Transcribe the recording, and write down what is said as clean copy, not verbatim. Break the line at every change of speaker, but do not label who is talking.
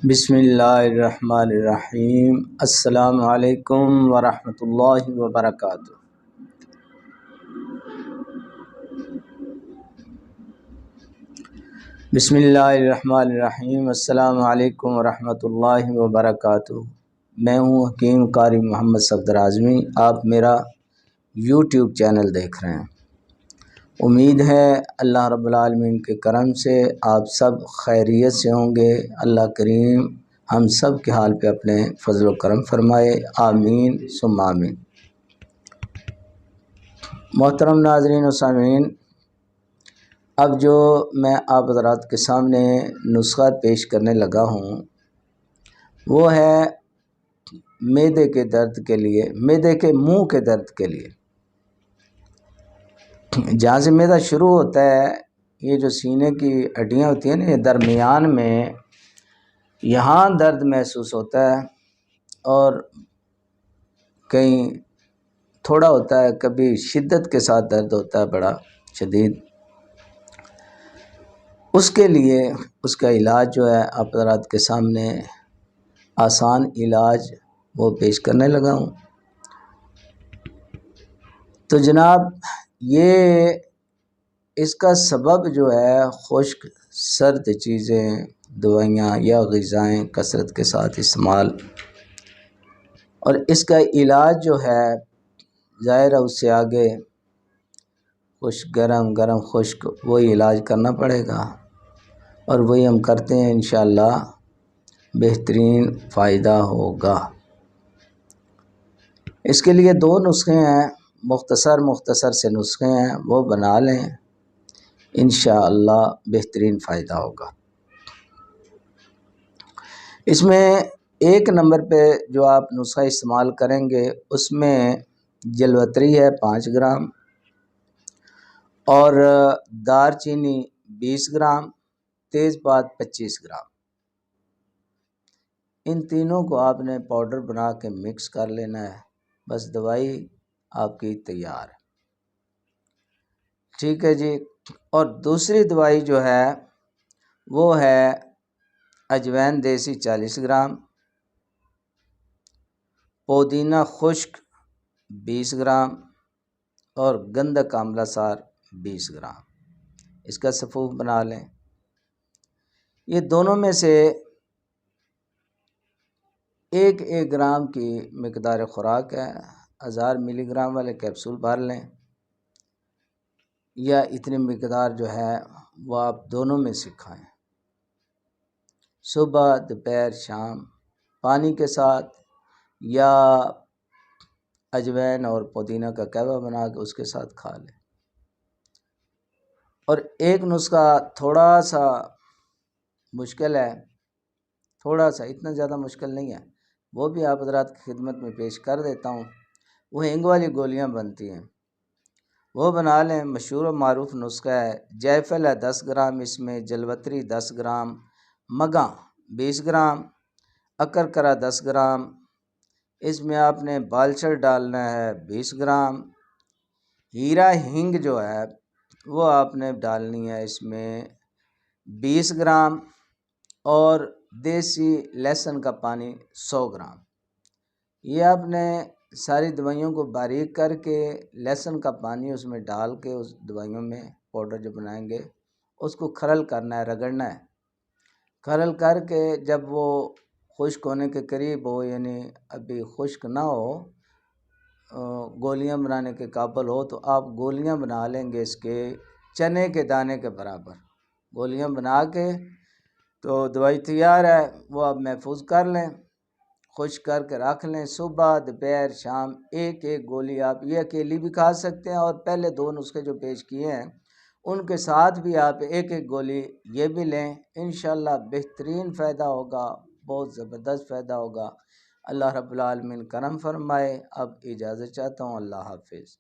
بسم اللہ الرحمن الرحیم۔ السلام علیکم ورحمۃ اللہ وبرکاتہ۔ بسم اللہ الرحمن الرحیم۔ السلام علیکم ورحمۃ اللہ وبرکاتہ۔ میں ہوں حکیم قاری محمد صفدر اعظمی۔ آپ میرا یوٹیوب چینل دیکھ رہے ہیں۔ امید ہے اللہ رب العالمین کے کرم سے آپ سب خیریت سے ہوں گے۔ اللہ کریم ہم سب کے حال پہ اپنے فضل و کرم فرمائے، آمین ثم آمین۔ محترم ناظرین و سامعین، اب جو میں آپ حضرات کے سامنے نسخہ پیش کرنے لگا ہوں وہ ہے معدے کے درد کے لیے، معدے کے منہ کے درد کے لیے۔ جہاں سے معدہ شروع ہوتا ہے، یہ جو سینے کی ہڈیاں ہوتی ہیں نا، یہ درمیان میں یہاں درد محسوس ہوتا ہے، اور کہیں تھوڑا ہوتا ہے، کبھی شدت کے ساتھ درد ہوتا ہے بڑا شدید۔ اس کے لیے اس کا علاج جو ہے آپ حضرات کے سامنے آسان علاج وہ پیش کرنے لگا ہوں۔ تو جناب، یہ اس کا سبب جو ہے خشک سرد چیزیں، دوائیاں یا غذائیں کثرت کے ساتھ استعمال، اور اس کا علاج جو ہے ظاہر ہے اس سے آگے خشک گرم گرم خشک وہی علاج کرنا پڑے گا، اور وہی ہم کرتے ہیں، انشاءاللہ بہترین فائدہ ہوگا۔ اس کے لیے دو نسخے ہیں، مختصر سے نسخے ہیں، وہ بنا لیں، انشاءاللہ بہترین فائدہ ہوگا۔ اس میں ایک نمبر پہ جو آپ نسخہ استعمال کریں گے اس میں جلوتری ہے 5 گرام، اور دار چینی 20 گرام، تیز پات 25 گرام۔ ان تینوں کو آپ نے پاؤڈر بنا کے مکس کر لینا ہے، بس دوائی آپ کی تیار ہے۔ ٹھیک ہے جی۔ اور دوسری دوائی جو ہے وہ ہے اجوین دیسی 40 گرام، پودینہ خشک 20 گرام، اور گندھک آملہ سار 20 گرام۔ اس کا سفوف بنا لیں۔ یہ دونوں میں سے ایک گرام کی مقدار خوراک ہے۔ 1000 ملی گرام والے کیپسول بھر لیں، یا اتنی مقدار جو ہے وہ آپ دونوں میں سے کھائیں، صبح دوپہر شام، پانی کے ساتھ، یا اجوین اور پودینہ کا قہوہ بنا کے اس کے ساتھ کھا لیں۔ اور ایک نسخہ تھوڑا سا مشکل ہے، تھوڑا سا، اتنا زیادہ مشکل نہیں ہے، وہ بھی آپ حضرات کی خدمت میں پیش کر دیتا ہوں۔ وہ ہینگ والی گولیاں بنتی ہیں، وہ بنا لیں۔ مشہور و معروف نسخہ ہے۔ جائفل ہے 10 گرام، اس میں جلوتری 10 گرام، مگاں 20 گرام، اکرکرا 10 گرام، اس میں آپ نے بالچر ڈالنا ہے 20 گرام، ہیرا ہینگ جو ہے وہ آپ نے ڈالنی ہے اس میں 20 گرام، اور دیسی لہسن کا پانی 100 گرام۔ یہ آپ نے ساری دوائیوں کو باریک کر کے لہسن کا پانی اس میں ڈال کے اس دوائیوں میں پاؤڈر جو بنائیں گے اس کو کھرل کرنا ہے، رگڑنا ہے۔ کھرل کر کے جب وہ خشک ہونے کے قریب ہو، یعنی ابھی خشک نہ ہو، گولیاں بنانے کے قابل ہو، تو آپ گولیاں بنا لیں گے اس کے چنے کے دانے کے برابر۔ گولیاں بنا کے تو دوائی تیار ہے، وہ آپ محفوظ کر لیں، خشک کر کے رکھ لیں۔ صبح دوپہر شام ایک گولی آپ یہ اکیلی بھی کھا سکتے ہیں، اور پہلے دو نسخے جو پیش کیے ہیں ان کے ساتھ بھی آپ ایک گولی یہ بھی لیں، انشاءاللہ بہترین فائدہ ہوگا، بہت زبردست فائدہ ہوگا۔ اللہ رب العالمین کرم فرمائے۔ اب اجازت چاہتا ہوں، اللہ حافظ۔